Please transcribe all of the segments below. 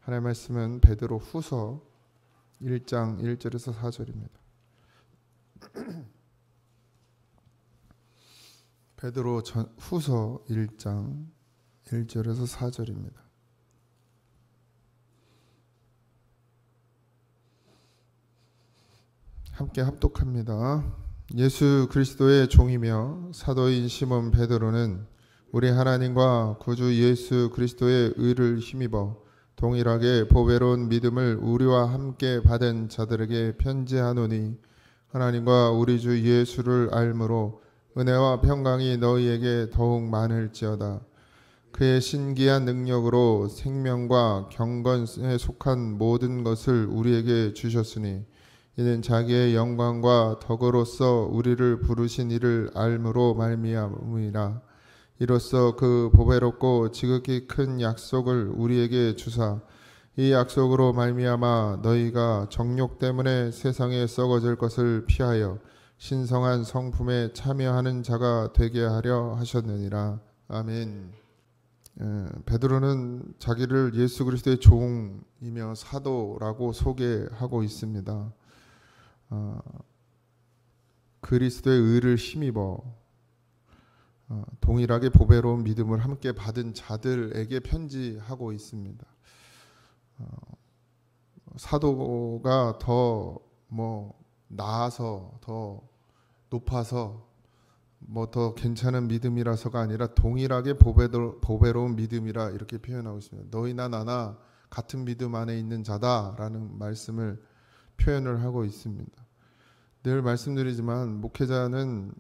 하나님의 말씀은 베드로 후서 1장 1절에서 4절입니다. 베드로 후서 1장 1절에서 4절입니다. 함께 합독합니다. 예수 그리스도의 종이며 사도인 시몬 베드로는 우리 하나님과 구주 예수 그리스도의 의를 힘입어 동일하게 보배로운 믿음을 우리와 함께 받은 자들에게 편지하노니, 하나님과 우리 주 예수를 알므로 은혜와 평강이 너희에게 더욱 많을지어다. 그의 신기한 능력으로 생명과 경건에 속한 모든 것을 우리에게 주셨으니, 이는 자기의 영광과 덕으로서 우리를 부르신 이를 알므로 말미암음이라. 이로써 그 보배롭고 지극히 큰 약속을 우리에게 주사, 이 약속으로 말미암아 너희가 정욕 때문에 세상에 썩어질 것을 피하여 신성한 성품에 참여하는 자가 되게 하려 하셨느니라. 아멘. 베드로는 자기를 예수 그리스도의 종이며 사도라고 소개하고 있습니다. 그리스도의 의를 힘입어 동일하게 보배로운 믿음을 함께 받은 자들에게 편지하고 있습니다. 사도가 더 나아서 더 높아서 더 괜찮은 믿음이라서가 아니라 동일하게 보배로운 믿음이라 이렇게 표현하고 있습니다. 너희나 나나 같은 믿음 안에 있는 자다라는 말씀을 표현을 하고 있습니다. 늘 말씀드리지만 목회자는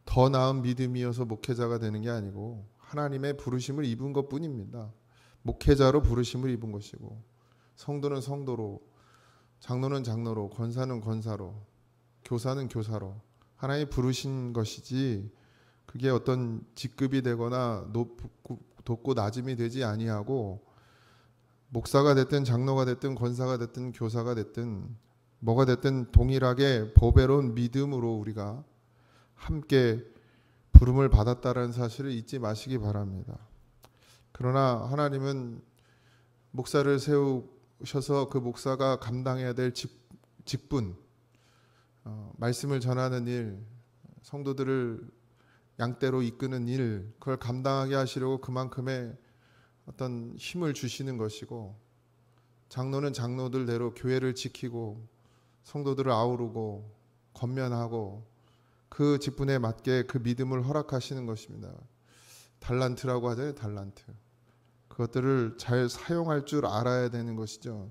더 나은 믿음이어서 목회자가 되는 게 아니고 하나님의 부르심을 입은 것뿐입니다. 목회자로 부르심을 입은 것이고, 성도는 성도로, 장로는 장로로, 권사는 권사로, 교사는 교사로 하나님이 부르신 것이지, 그게 어떤 직급이 되거나 높고 낮음이 되지 아니하고, 목사가 됐든 장로가 됐든 권사가 됐든 교사가 됐든 뭐가 됐든 동일하게 보배로운 믿음으로 우리가 함께 부름을 받았다는 사실을 잊지 마시기 바랍니다. 그러나 하나님은 목사를 세우셔서 그 목사가 감당해야 될 직분, 말씀을 전하는 일, 성도들을 양떼로 이끄는 일, 그걸 감당하게 하시려고 그만큼의 어떤 힘을 주시는 것이고, 장로는 장로들대로 교회를 지키고 성도들을 아우르고 권면하고 그 직분에 맞게 그 믿음을 허락하시는 것입니다. 달란트라고 하잖아요. 달란트. 그것들을 잘 사용할 줄 알아야 되는 것이죠.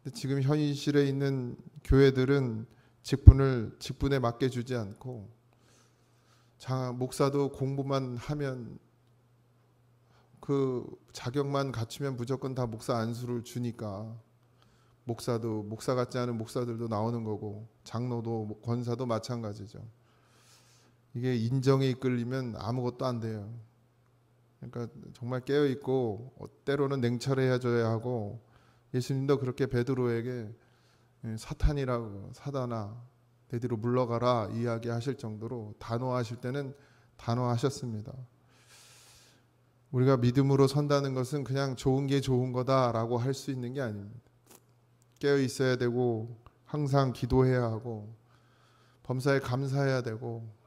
근데 지금 현실에 있는 교회들은 직분에 맞게 주지 않고, 목사도 공부만 하면, 그 자격만 갖추면 무조건 다 목사 안수를 주니까 목사 같지 않은 목사들도 나오는 거고, 장로도 권사도 마찬가지죠. 이게 인정에 이끌리면 아무것도 안 돼요. 그러니까 정말 깨어있고 때로는 냉철해져야 하고, 예수님도 그렇게 베드로에게 사탄이라고, 사단아 내 뒤로 물러가라 이야기하실 정도로 단호하실 때는 단호하셨습니다. 우리가 믿음으로 선다는 것은 그냥 좋은 게 좋은 거다라고 할 수 있는 게 아닙니다. 깨어 있어야 되고, 항상 기도해야 하고, 범사에 감사해야 되고,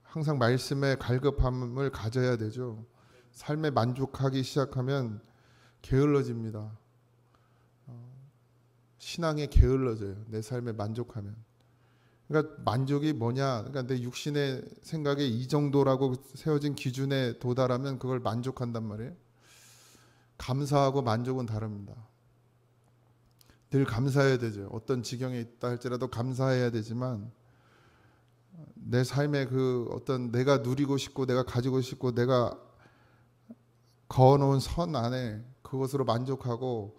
항상 말씀에 갈급함을 가져야 되죠. 삶에 만족하기 시작하면 게을러집니다. 신앙에 게을러져요. 내 삶에 만족하면. 그러니까 만족이 뭐냐? 그러니까 내 육신의 생각에 이 정도라고 세워진 기준에 도달하면 그걸 만족한단 말이에요. 감사하고 만족은 다릅니다. 늘 감사해야 되죠. 어떤 지경에 있다 할지라도 감사해야 되지만, 내 삶의 그 어떤 내가 누리고 싶고 내가 가지고 싶고 내가 그어놓은 선 안에 그것으로 만족하고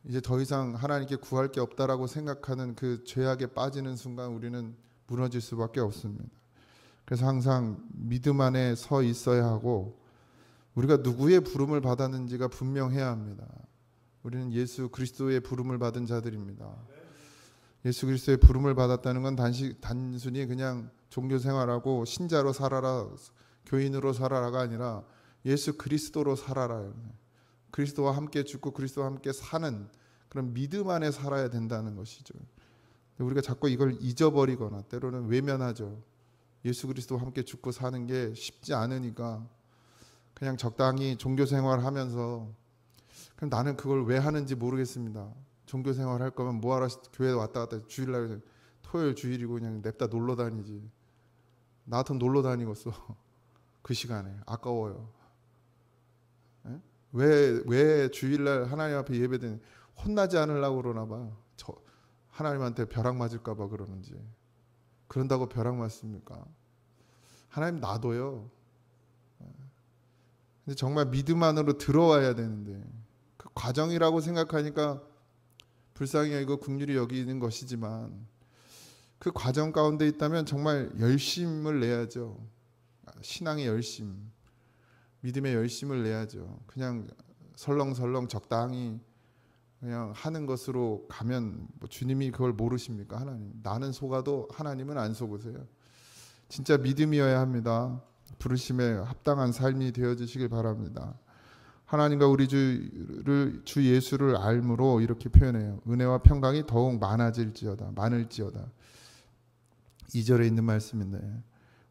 이제 더 이상 하나님께 구할 게 없다라고 생각하는 그 죄악에 빠지는 순간 우리는 무너질 수밖에 없습니다. 그래서 항상 믿음 안에 서 있어야 하고, 우리가 누구의 부름을 받았는지가 분명해야 합니다. 우리는 예수 그리스도의 부름을 받은 자들입니다. 예수 그리스도의 부름을 받았다는 건 단순히 그냥 종교 생활하고 신자로 살아라, 교인으로 살아라가 아니라 예수 그리스도로 살아라. 그리스도와 함께 죽고 그리스도와 함께 사는 그런 믿음 안에 살아야 된다는 것이죠. 우리가 자꾸 이걸 잊어버리거나 때로는 외면하죠. 예수 그리스도와 함께 죽고 사는 게 쉽지 않으니까 그냥 적당히 종교 생활하면서 그럼 나는 그걸 왜 하는지 모르겠습니다. 종교 생활 할 거면 뭐하러 교회 왔다 갔다 주일날 토요일 주일이고 그냥 냅다 놀러 다니지. 나 같은 놀러 다니겠어. 그 시간에 아까워요. 에? 왜 주일날 하나님 앞에 예배드는 혼나지 않으려고 그러나 봐. 하나님한테 벼락 맞을까 봐 그러는지. 그런다고 벼락 맞습니까? 하나님 놔둬요. 근데 정말 믿음 안으로 들어와야 되는데 그 과정이라고 생각하니까 불쌍히 여기고 긍휼히 여기는 것이지만 그 과정 가운데 있다면 정말 열심을 내야죠. 신앙의 열심, 믿음의 열심을 내야죠. 그냥 설렁설렁 적당히 그냥 하는 것으로 가면 뭐 주님이 그걸 모르십니까? 하나님. 나는 속아도 하나님은 안 속으세요. 진짜 믿음이어야 합니다. 부르심에 합당한 삶이 되어주시길 바랍니다. 하나님과 우리 주 예수를 알므로 이렇게 표현해요. 은혜와 평강이 더욱 많을지어다. 2절에 있는 말씀인데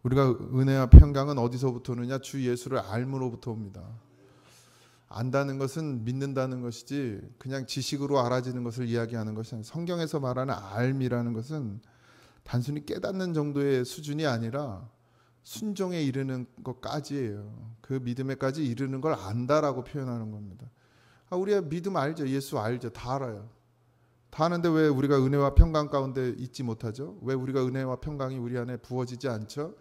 우리가 은혜와 평강은 어디서부터 오느냐? 주 예수를 알므로부터 옵니다. 안다는 것은 믿는다는 것이지 그냥 지식으로 알아지는 것을 이야기하는 것이 아니라 성경에서 말하는 알미라는 것은 단순히 깨닫는 정도의 수준이 아니라 순종에 이르는 것까지예요. 그 믿음에까지 이르는 걸 안다라고 표현하는 겁니다. 우리가 믿음 알죠. 예수 알죠. 다 알아요. 다 아는데 왜 우리가 은혜와 평강 가운데 있지 못하죠? 왜 우리가 은혜와 평강이 우리 안에 부어지지 않죠?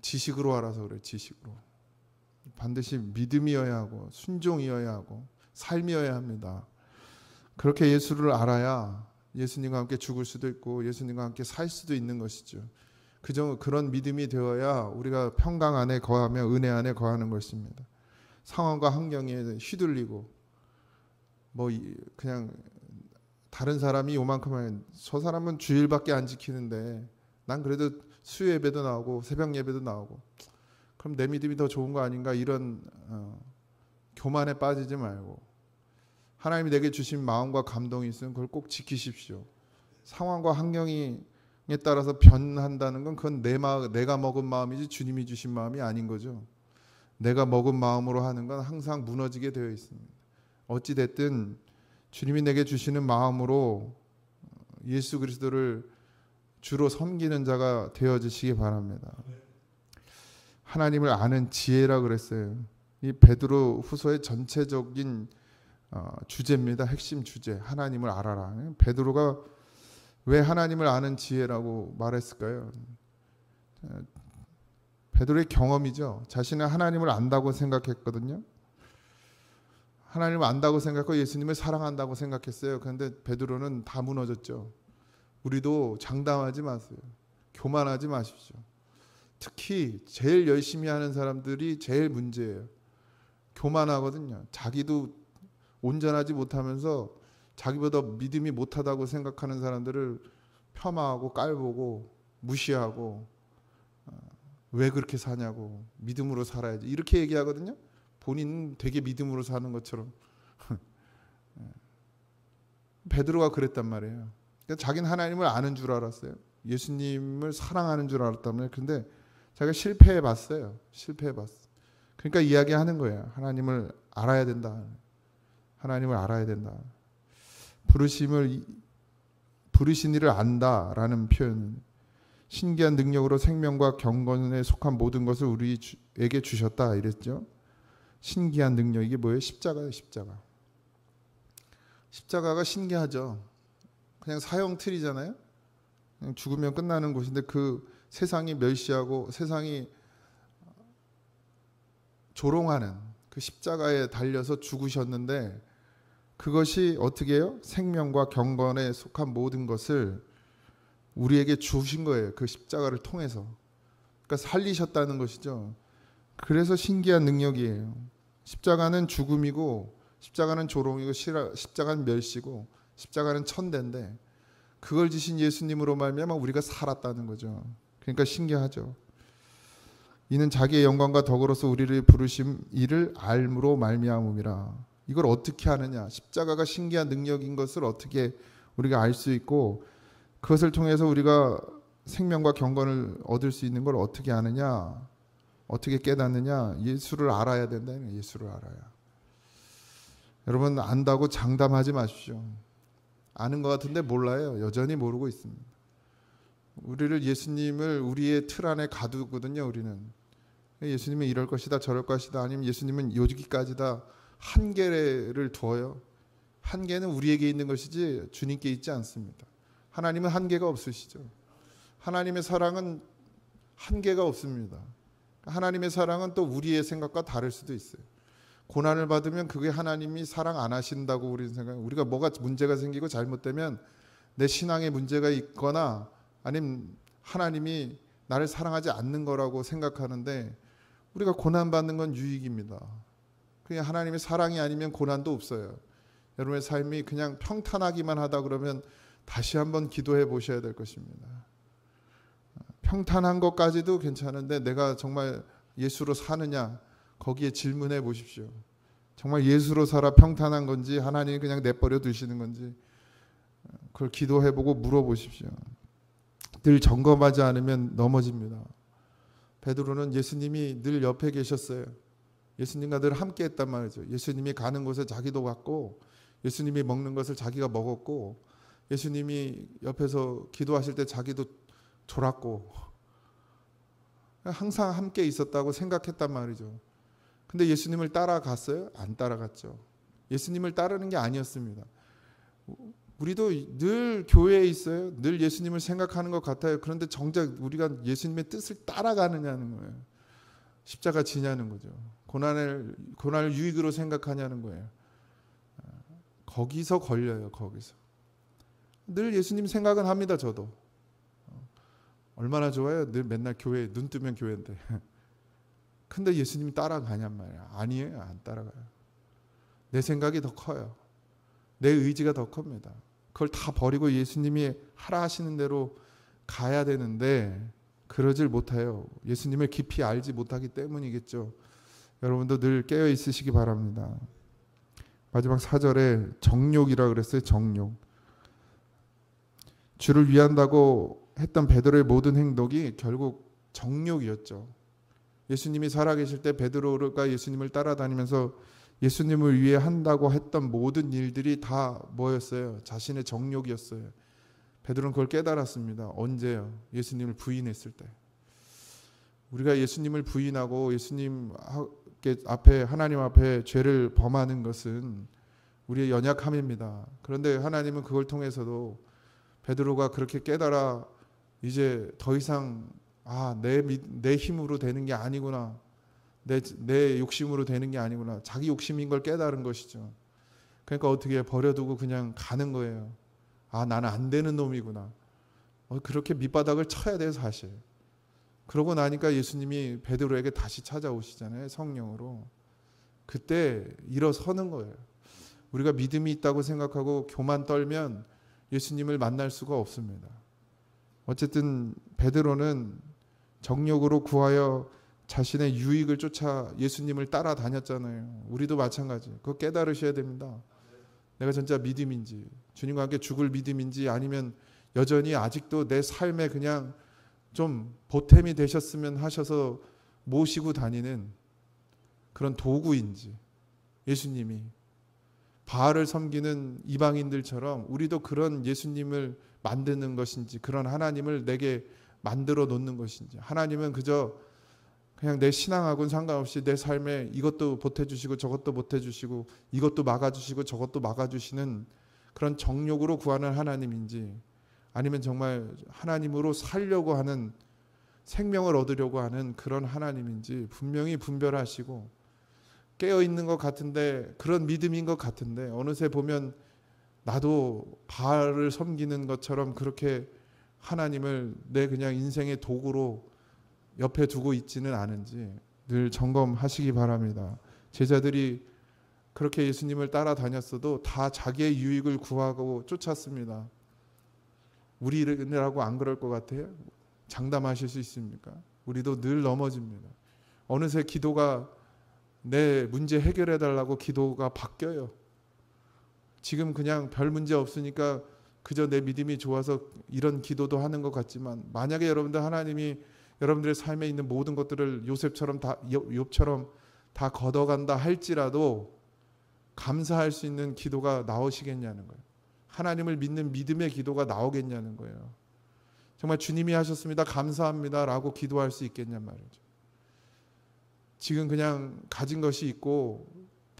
지식으로 알아서 그래요. 지식으로. 반드시 믿음이어야 하고 순종이어야 하고 삶이어야 합니다. 그렇게 예수를 알아야 예수님과 함께 죽을 수도 있고 예수님과 함께 살 수도 있는 것이죠. 그런 믿음이 되어야 우리가 평강 안에 거하며 은혜 안에 거하는 것입니다. 상황과 환경에 휘둘리고 뭐 그냥 다른 사람이 요만큼 하면 저 사람은 주일밖에 안 지키는데 난 그래도 수요 예배도 나오고 새벽 예배도 나오고 그럼 내 믿음이 더 좋은 거 아닌가 이런 교만에 빠지지 말고 하나님이 내게 주신 마음과 감동이 있으면 그걸 꼭 지키십시오. 상황과 환경에 따라서 변한다는 건 그건 내가 먹은 마음이지 주님이 주신 마음이 아닌 거죠. 내가 먹은 마음으로 하는 건 항상 무너지게 되어 있습니다. 어찌 됐든 주님이 내게 주시는 마음으로 예수 그리스도를 주로 섬기는 자가 되어주시기 바랍니다. 하나님을 아는 지혜라 그랬어요. 이 베드로 후서의 전체적인 주제입니다. 핵심 주제. 하나님을 알아라. 베드로가 왜 하나님을 아는 지혜라고 말했을까요? 베드로의 경험이죠. 자신은 하나님을 안다고 생각했거든요. 하나님을 안다고 생각하고 예수님을 사랑한다고 생각했어요. 그런데 베드로는 다 무너졌죠. 우리도 장담하지 마세요. 교만하지 마십시오. 특히 제일 열심히 하는 사람들이 제일 문제예요. 교만하거든요. 자기도 온전하지 못하면서 자기보다 믿음이 못하다고 생각하는 사람들을 폄하하고 깔보고 무시하고 왜 그렇게 사냐고 믿음으로 살아야지 이렇게 얘기하거든요. 본인은 되게 믿음으로 사는 것처럼. 베드로가 그랬단 말이에요. 그러니까 자기는 하나님을 아는 줄 알았어요. 예수님을 사랑하는 줄 알았단 말이에요. 근데 자기가 실패해봤어요. 그러니까 이야기하는 거예요. 하나님을 알아야 된다. 하나님을 알아야 된다. 부르신 이를 안다라는 표현은 신기한 능력으로 생명과 경건에 속한 모든 것을 우리에게 주셨다 이랬죠. 신기한 능력 이게 뭐예요? 십자가예요. 십자가가 신기하죠. 그냥 사형 틀이잖아요. 그냥 죽으면 끝나는 곳인데 그 세상이 멸시하고 세상이 조롱하는 그 십자가에 달려서 죽으셨는데 그것이 어떻게 해요? 생명과 경건에 속한 모든 것을 우리에게 주신 거예요. 그 십자가를 통해서. 그러니까 살리셨다는 것이죠. 그래서 신기한 능력이에요. 십자가는 죽음이고 십자가는 조롱이고 십자가는 멸시고 십자가는 천대인데 그걸 지신 예수님으로 말미암아 우리가 살았다는 거죠. 그러니까 신기하죠. 이는 자기의 영광과 덕으로서 우리를 부르심 이를 알므로 말미암음이라. 이걸 어떻게 하느냐? 십자가가 신기한 능력인 것을 어떻게 우리가 알 수 있고 그것을 통해서 우리가 생명과 경건을 얻을 수 있는 걸 어떻게 아느냐? 어떻게 깨닫느냐? 예수를 알아야 된다. 예수를 알아야. 여러분 안다고 장담하지 마십시오. 아는 것 같은데 몰라요. 여전히 모르고 있습니다. 우리를 예수님을 우리의 틀 안에 가두거든요. 우리는 예수님은 이럴 것이다 저럴 것이다 아니면 예수님은 여기까지다 한계를 두어요. 한계는 우리에게 있는 것이지 주님께 있지 않습니다. 하나님은 한계가 없으시죠. 하나님의 사랑은 한계가 없습니다. 하나님의 사랑은 또 우리의 생각과 다를 수도 있어요. 고난을 받으면 그게 하나님이 사랑 안 하신다고 우리는 생각해요. 우리가 뭐가 문제가 생기고 잘못되면 내 신앙에 문제가 있거나 아니면 하나님이 나를 사랑하지 않는 거라고 생각하는데 우리가 고난받는 건 유익입니다. 그냥 하나님의 사랑이 아니면 고난도 없어요. 여러분의 삶이 그냥 평탄하기만 하다 그러면 다시 한번 기도해 보셔야 될 것입니다. 평탄한 것까지도 괜찮은데 내가 정말 예수로 사느냐 거기에 질문해 보십시오. 정말 예수로 살아 평탄한 건지 하나님이 그냥 내버려 두시는 건지 그걸 기도해 보고 물어보십시오. 늘 점검하지 않으면 넘어집니다. 베드로는 예수님이 늘 옆에 계셨어요. 예수님과 늘 함께 했단 말이죠. 예수님이 가는 곳에 자기도 갔고 예수님이 먹는 것을 자기가 먹었고 예수님이 옆에서 기도하실 때 자기도 졸았고 항상 함께 있었다고 생각했단 말이죠. 근데 예수님을 따라갔어요? 안 따라갔죠. 예수님을 따르는 게 아니었습니다. 우리도 늘 교회에 있어요. 늘 예수님을 생각하는 것 같아요. 그런데 정작 우리가 예수님의 뜻을 따라가느냐는 거예요. 십자가 지냐는 거죠. 고난을 유익으로 생각하냐는 거예요. 거기서 걸려요. 거기서. 늘 예수님 생각은 합니다. 저도. 얼마나 좋아요. 늘 맨날 교회 눈 뜨면 교회인데. 근데 예수님이 따라가냔 말이야. 아니에요. 안 따라가요. 내 생각이 더 커요. 내 의지가 더 큽니다. 그걸 다 버리고 예수님이 하라 하시는 대로 가야 되는데 그러질 못해요. 예수님을 깊이 알지 못하기 때문이겠죠. 여러분도 늘 깨어 있으시기 바랍니다. 마지막 4절에 정욕이라 그랬어요. 정욕. 주를 위한다고 했던 베드로의 모든 행동이 결국 정욕이었죠. 예수님이 살아계실 때 베드로가 예수님을 따라다니면서 예수님을 위해 한다고 했던 모든 일들이 다 뭐였어요? 자신의 정욕이었어요. 베드로는 그걸 깨달았습니다. 언제요? 예수님을 부인했을 때. 우리가 예수님을 부인하고 예수님 앞에 하나님 앞에 죄를 범하는 것은 우리의 연약함입니다. 그런데 하나님은 그걸 통해서도 베드로가 그렇게 깨달아 이제 더 이상 내 힘으로 되는 게 아니구나. 내 욕심으로 되는 게 아니구나. 자기 욕심인 걸 깨달은 것이죠. 그러니까 어떻게 버려두고 그냥 가는 거예요. 나는 안 되는 놈이구나. 그렇게 밑바닥을 쳐야 돼요, 사실. 그러고 나니까 예수님이 베드로에게 다시 찾아오시잖아요, 성령으로. 그때 일어서는 거예요. 우리가 믿음이 있다고 생각하고 교만 떨면 예수님을 만날 수가 없습니다. 어쨌든 베드로는 정욕으로 구하여 자신의 유익을 쫓아 예수님을 따라다녔잖아요. 우리도 마찬가지. 그거 깨달으셔야 됩니다. 내가 진짜 믿음인지 주님과 함께 죽을 믿음인지 아니면 여전히 아직도 내 삶에 그냥 좀 보탬이 되셨으면 하셔서 모시고 다니는 그런 도구인지 예수님이 바알을 섬기는 이방인들처럼 우리도 그런 예수님을 만드는 것인지 그런 하나님을 내게 만들어 놓는 것인지 하나님은 그냥 내 신앙하고는 상관없이 내 삶에 이것도 보태주시고 저것도 보태주시고 이것도 막아주시고 저것도 막아주시는 그런 정욕으로 구하는 하나님인지 아니면 정말 하나님으로 살려고 하는 생명을 얻으려고 하는 그런 하나님인지 분명히 분별하시고 깨어있는 것 같은데 그런 믿음인 것 같은데 어느새 보면 나도 바알을 섬기는 것처럼 그렇게 하나님을 내 그냥 인생의 도구로 옆에 두고 있지는 않은지 늘 점검하시기 바랍니다. 제자들이 그렇게 예수님을 따라다녔어도 다 자기의 유익을 구하고 쫓았습니다. 우리라고 안 그럴 것 같아요? 장담하실 수 있습니까? 우리도 늘 넘어집니다. 어느새 기도가 내 문제 해결해 달라고 기도가 바뀌어요. 지금 그냥 별 문제 없으니까 그저 내 믿음이 좋아서 이런 기도도 하는 것 같지만, 만약에 여러분들 하나님이 여러분들의 삶에 있는 모든 것들을 욥처럼 다 걷어간다 할지라도 감사할 수 있는 기도가 나오시겠냐는 거예요. 하나님을 믿는 믿음의 기도가 나오겠냐는 거예요. 정말 주님이 하셨습니다, 감사합니다 라고 기도할 수 있겠냔 말이죠. 지금 그냥 가진 것이 있고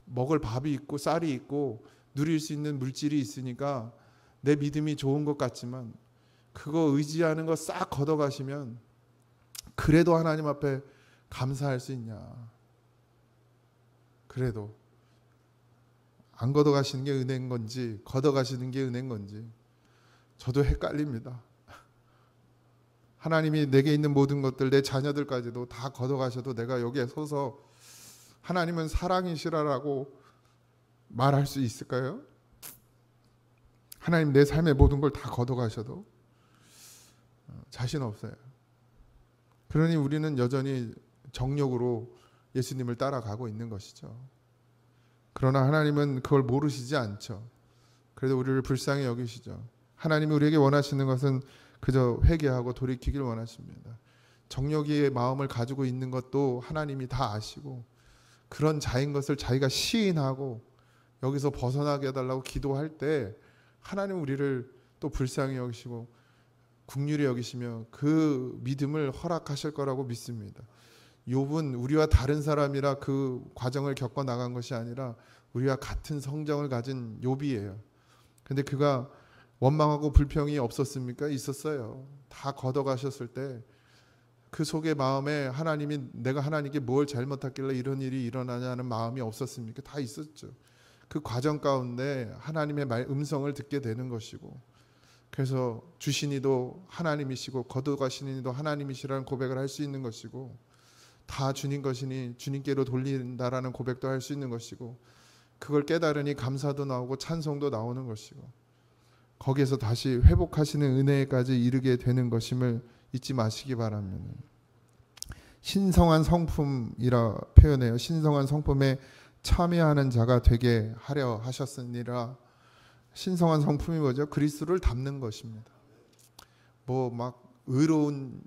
먹을 밥이 있고 쌀이 있고 누릴 수 있는 물질이 있으니까 내 믿음이 좋은 것 같지만, 그거 의지하는 거 싹 걷어가시면 그래도 하나님 앞에 감사할 수 있냐. 그래도 안 걷어가시는 게 은혜인 건지 걷어가시는 게 은혜인 건지 저도 헷갈립니다. 하나님이 내게 있는 모든 것들, 내 자녀들까지도 다 걷어가셔도 내가 여기에 서서 하나님은 사랑이시라라고 말할 수 있을까요? 하나님 내 삶의 모든 걸 다 걷어가셔도 자신 없어요. 그러니 우리는 여전히 정욕으로 예수님을 따라가고 있는 것이죠. 그러나 하나님은 그걸 모르시지 않죠. 그래도 우리를 불쌍히 여기시죠. 하나님이 우리에게 원하시는 것은 그저 회개하고 돌이키길 원하십니다. 정욕의 마음을 가지고 있는 것도 하나님이 다 아시고, 그런 자인 것을 자기가 시인하고 여기서 벗어나게 해달라고 기도할 때 하나님 우리를 또 불쌍히 여기시고 긍휼히 여기시며 그 믿음을 허락하실 거라고 믿습니다. 욥은 우리와 다른 사람이라 그 과정을 겪어 나간 것이 아니라 우리와 같은 성정을 가진 욥이에요. 근데 그가 원망하고 불평이 없었습니까? 있었어요. 다 걷어가셨을 때 그 속의 마음에 하나님이, 내가 하나님께 뭘 잘못했길래 이런 일이 일어나냐는 마음이 없었습니까? 다 있었죠. 그 과정 가운데 하나님의 음성을 듣게 되는 것이고, 그래서 주신 이도 하나님이시고 걷어가시는 이도 하나님이시라는 고백을 할 수 있는 것이고, 다 주님 것이니 주님께로 돌린다라는 고백도 할 수 있는 것이고, 그걸 깨달으니 감사도 나오고 찬송도 나오는 것이고, 거기에서 다시 회복하시는 은혜까지 이르게 되는 것임을 잊지 마시기 바랍니다. 신성한 성품이라 표현해요. 신성한 성품에 참여하는 자가 되게 하려 하셨으니라. 신성한 성품이 뭐죠? 그리스도를 닮는 것입니다. 뭐 막 의로운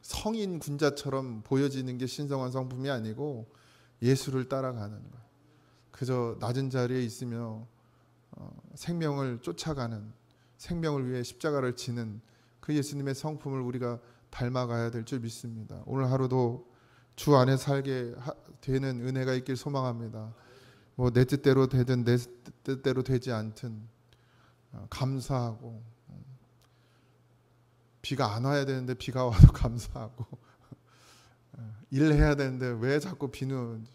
성인 군자처럼 보여지는 게 신성한 성품이 아니고 예수를 따라가는 거예요. 그저 낮은 자리에 있으며 생명을 쫓아가는, 생명을 위해 십자가를 지는 그 예수님의 성품을 우리가 닮아가야 될 줄 믿습니다. 오늘 하루도 주 안에 살게 되는 은혜가 있길 소망합니다. 뭐 내 뜻대로 되든 내 뜻대로 되지 않든 감사하고, 비가 안 와야 되는데 비가 와도 감사하고, 일해야 되는데 왜 자꾸 비는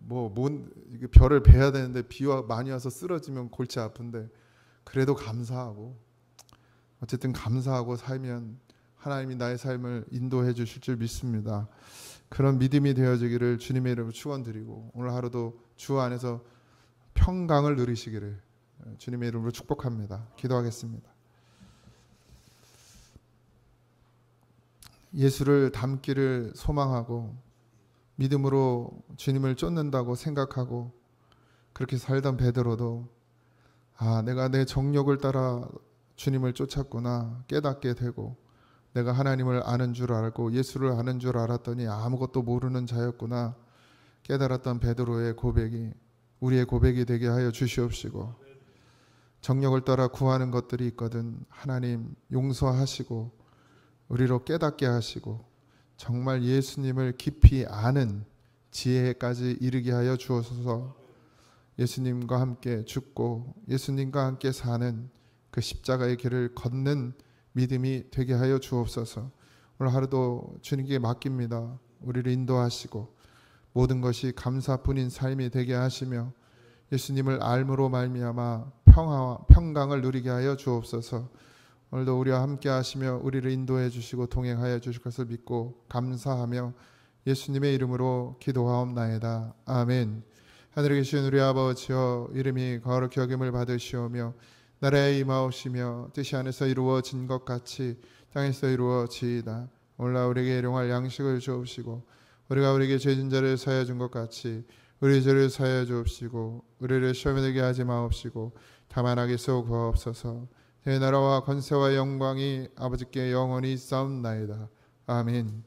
오는지, 별을 베야 되는데 비가 많이 와서 쓰러지면 골치 아픈데 그래도 감사하고, 어쨌든 감사하고 살면 하나님이 나의 삶을 인도해 주실 줄 믿습니다. 그런 믿음이 되어지기를 주님의 이름으로 축원드리고, 오늘 하루도 주 안에서 평강을 누리시기를 주님의 이름으로 축복합니다. 기도하겠습니다. 예수를 닮기를 소망하고 믿음으로 주님을 쫓는다고 생각하고 그렇게 살던 베드로도 내가 내 정욕을 따라 주님을 쫓았구나 깨닫게 되고, 내가 하나님을 아는 줄 알고 예수를 아는 줄 알았더니 아무것도 모르는 자였구나 깨달았던 베드로의 고백이 우리의 고백이 되게 하여 주시옵시고, 정욕을 따라 구하는 것들이 있거든 하나님 용서하시고 우리로 깨닫게 하시고 정말 예수님을 깊이 아는 지혜까지 이르게 하여 주옵소서. 예수님과 함께 죽고 예수님과 함께 사는 그 십자가의 길을 걷는 믿음이 되게 하여 주옵소서. 오늘 하루도 주님께 맡깁니다. 우리를 인도하시고 모든 것이 감사뿐인 삶이 되게 하시며 예수님을 알므로 말미암아 평강을 누리게 하여 주옵소서. 오늘도 우리와 함께 하시며 우리를 인도해 주시고 동행하여 주실 것을 믿고 감사하며 예수님의 이름으로 기도하옵나이다. 아멘. 하늘에 계신 우리 아버지여, 이름이 거룩히 여김을 받으시오며 나라에 임하옵시며 뜻이 하늘에서 이루어진 것 같이 땅에서 이루어지이다. 오늘날 우리에게 일용할 양식을 주옵시고 우리가 우리에게 죄진 자를 사하여 준 것 같이 우리 죄를 사하여 주옵시고 우리를 시험에 들게 하지 마옵시고 다만 악에서 구하옵소서. 내 나라와 권세와 영광이 아버지께 영원히 있사옵나이다. 아멘.